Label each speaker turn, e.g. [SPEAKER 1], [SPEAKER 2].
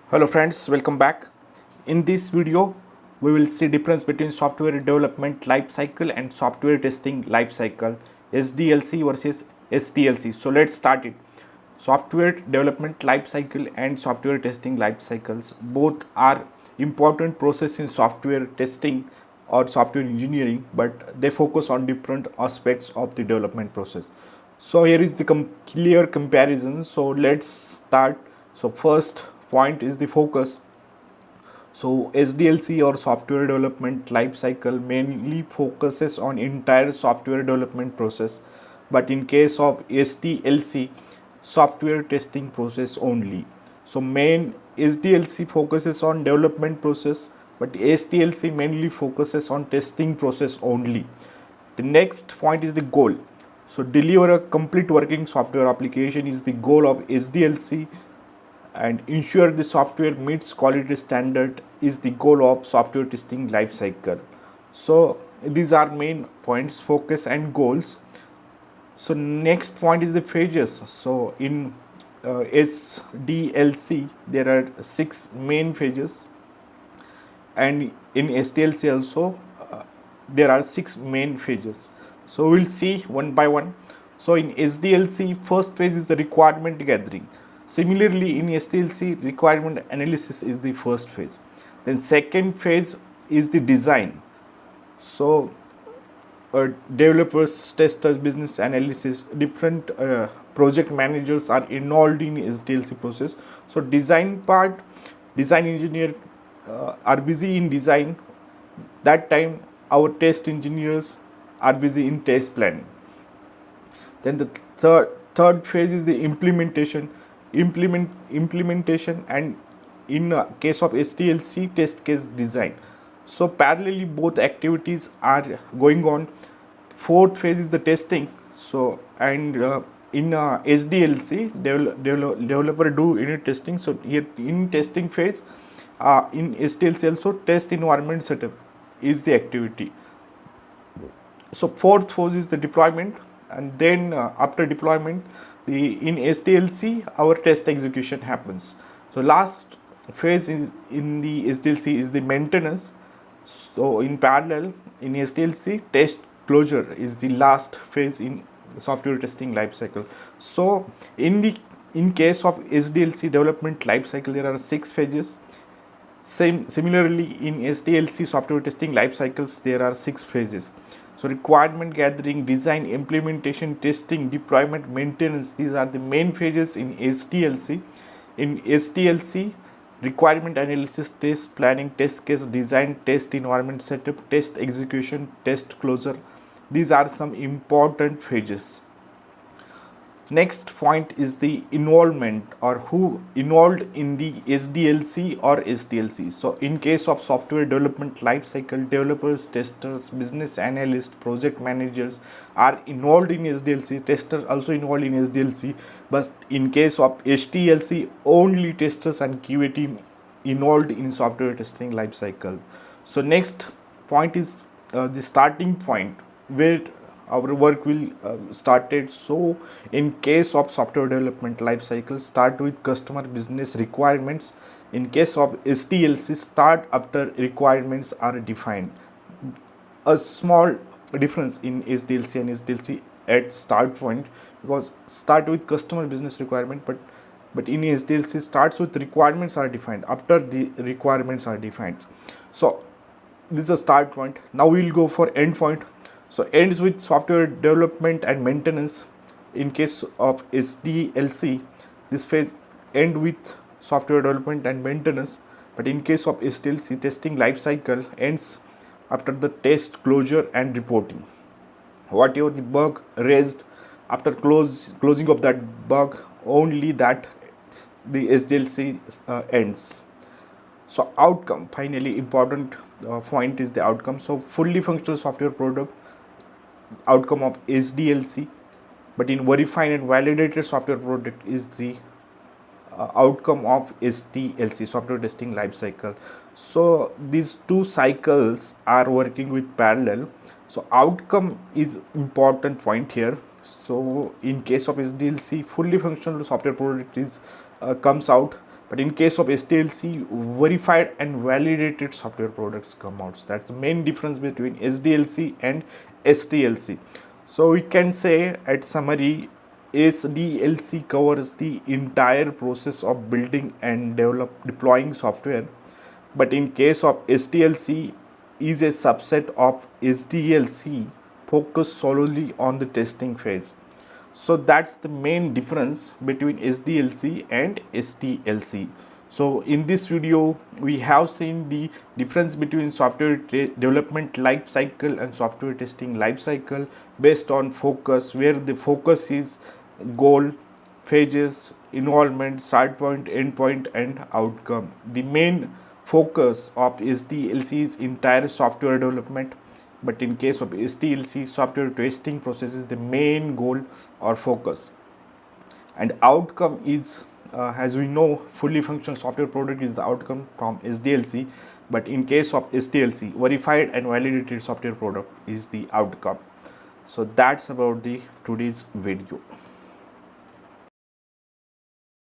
[SPEAKER 1] Hello friends, welcome back. In this video, we will see difference between software development lifecycle and software testing lifecycle, SDLC versus STLC. So let's start it. Software development lifecycle and software testing lifecycles both are important process in software testing or software engineering, but they focus on different aspects of the development process. So here is the clear comparison. So let's start. So first point is the focus. So SDLC or software development lifecycle mainly focuses on entire software development process, but in case of STLC, software testing process only. So main SDLC focuses on development process, but STLC mainly focuses on testing process only. The next point is the goal. So deliver a complete working software application is the goal of SDLC, and ensure the software meets quality standard is the goal of software testing lifecycle. So these are main points, focus and goals. So next point is the phases. So in SDLC there are 6 main phases, and in STLC also there are 6 main phases. So we'll see one by one. So in SDLC, first phase is the requirement gathering. Similarly, in STLC, requirement analysis is the first phase. Then second phase is the design. So developers, testers, business analysis, different project managers are involved in STLC process. So design part, design engineer are busy in design. That time our test engineers are busy in test planning. Then the third phase is the implementation, and in case of STLC, test case design. So parallelly both activities are going on. Fourth phase is the testing. So and in SDLC, developer do unit testing. So here in testing phase, in STLC also test environment setup is the activity. So fourth phase is the deployment, and then after deployment, in STLC our test execution happens. So last phase in the STLC is the maintenance. So in parallel, in STLC, test closure is the last phase in software testing lifecycle. So in case of SDLC development lifecycle, there are 6 phases. Similarly, in STLC software testing lifecycles, there are 6 phases. So requirement gathering, design, implementation, testing, deployment, maintenance, these are the main phases in STLC. In STLC, requirement analysis, test planning, test case design, test environment setup, test execution, test closure, these are some important phases. Next point is the involvement, or who involved in the SDLC or STLC. So in case of software development lifecycle, developers, testers, business analysts, project managers are involved in SDLC, testers also involved in SDLC, but in case of STLC, only testers and QA team involved in software testing lifecycle. So next point is the starting point where our work will started. So in case of software development lifecycle, start with customer business requirements. In case of STLC, start after requirements are defined. A small difference in SDLC and STLC at start point, because start with customer business requirement, but in SDLC starts with requirements are defined after the requirements are defined. So this is a start point. Now we will go for end point. So ends with software development and maintenance. In case of SDLC, this phase end with software development and maintenance, but in case of STLC, testing lifecycle ends after the test closure and reporting. Whatever the bug raised after closing of that bug, only that the SDLC ends. So outcome, finally important point is the outcome. So fully functional software product, outcome of SDLC, but in verified and validated software product is the outcome of STLC, software testing lifecycle. So these two cycles are working with parallel. So outcome is important point here. So in case of SDLC, fully functional software product is comes out. But in case of STLC, verified and validated software products come out. So that's the main difference between SDLC and STLC. So we can say at summary, SDLC covers the entire process of building and deploying software, but in case of STLC is a subset of SDLC focused solely on the testing phase. So that's the main difference between SDLC and STLC. So in this video, we have seen the difference between software development life cycle and software testing life cycle based on focus, where the focus is goal, phases, involvement, start point, end point, and outcome. The main focus of SDLC is entire software development, but in case of STLC, software testing process is the main goal or focus, and outcome is as we know, fully functional software product is the outcome from SDLC, but in case of STLC, verified and validated software product is the outcome. So that's about the today's video.